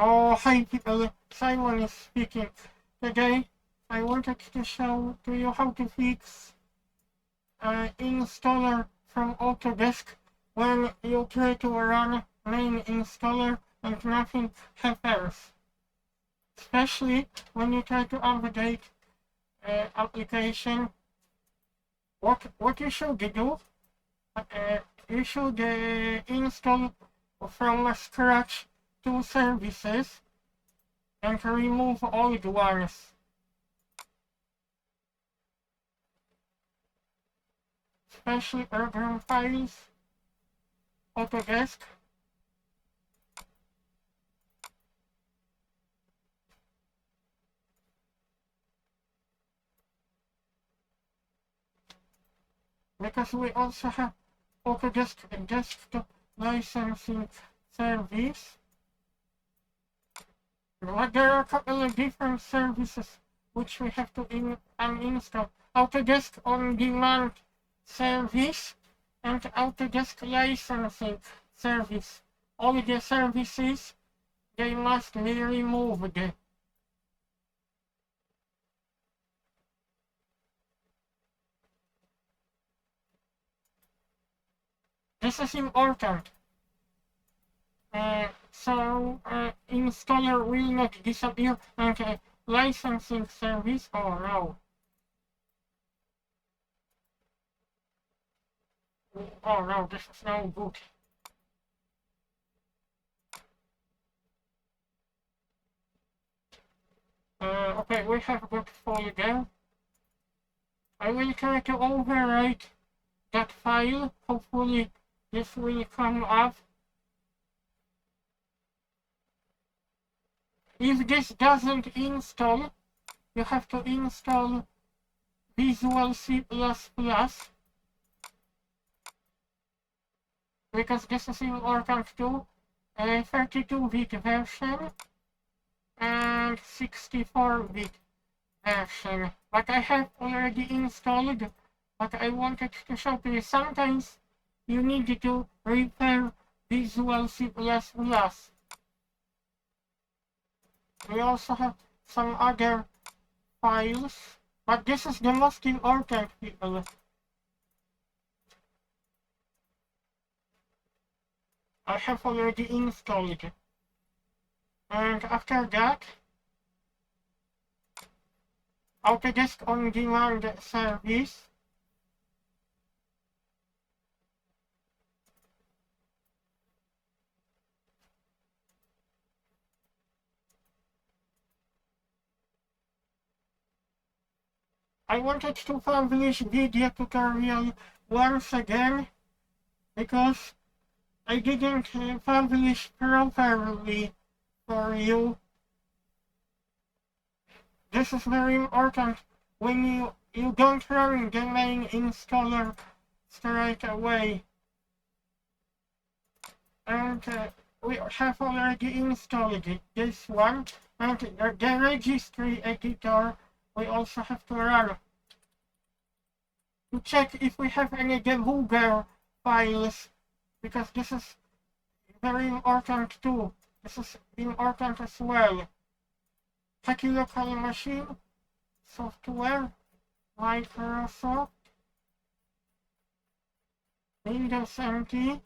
Oh, hi people, Simon is speaking. Today, I wanted to show to you how to fix installer from Autodesk when you try to run main installer and nothing happens. Especially when you try to update application. What you should do, you should install from scratch two services and remove old ones. Especially program files, Autodesk. Because we also have Autodesk desktop licensing service. But there are a couple of different services which we have to uninstall. Autodesk on-demand service and Autodesk licensing service. All the services, they must be removed. This is important. Installer will not disappear and licensing service, oh no. Oh no, this is no good. Okay, we have got folder. I will try to overwrite that file. Hopefully this will come up. If this doesn't install, you have to install Visual C++, because this is important too. 32-bit version and 64-bit version. But I have already installed, but I wanted to show to you. Sometimes you need to repair Visual C++. We also have some other files, but this is the most important, people. I have already installed. And after that, Autodesk on-demand service. I wanted to publish video tutorial once again because I didn't publish properly for you. This is very important when you don't run the main installer straight away. And we have already installed this one, and the registry editor we also have to run to check if we have any debugger files, because this is very important too. This is important as well. Check your local machine, software, Microsoft, Windows NT,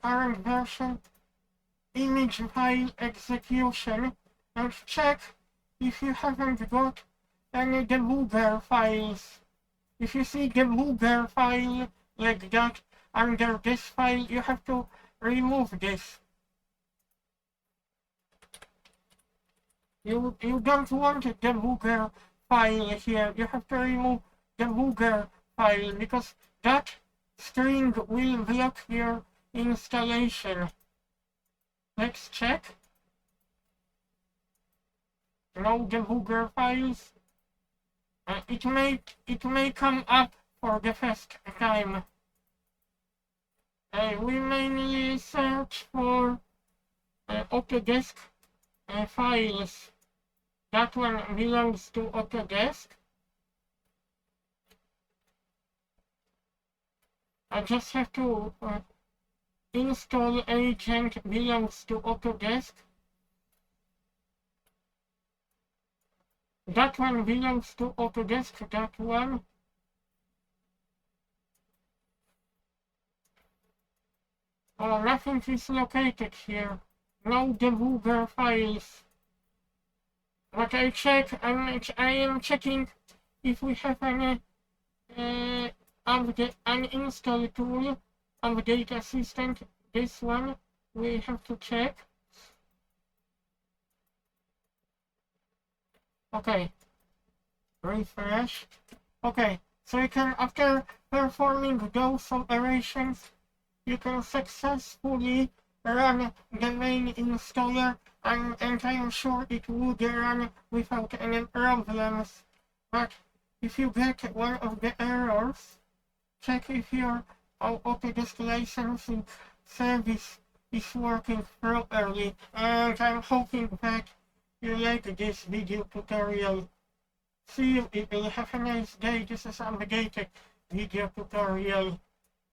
current version, image file execution, and check if you haven't got any debugger files. If you see debugger file like that under this file, you have to remove this. You don't want a debugger file here. You have to remove debugger file because that string will block your installation. Let's check. No debugger files. It may come up for the first time. We mainly search for Autodesk files. That one belongs to Autodesk. I just have to install agent belongs to Autodesk. That one belongs to Autodesk, that one. Oh, nothing is located here. No debugger files. But I am checking if we have any uninstall tool, update assistant. This one we have to check. Okay, refresh. Okay, so you can, after performing those operations, you can successfully run the main installer, and I am sure it would run without any problems. But if you get one of the errors, check if your Autodesk licensing service is working properly, and I'm hoping that you like this video tutorial. See you, people. Have a nice day. This is Updated Video Tutorial.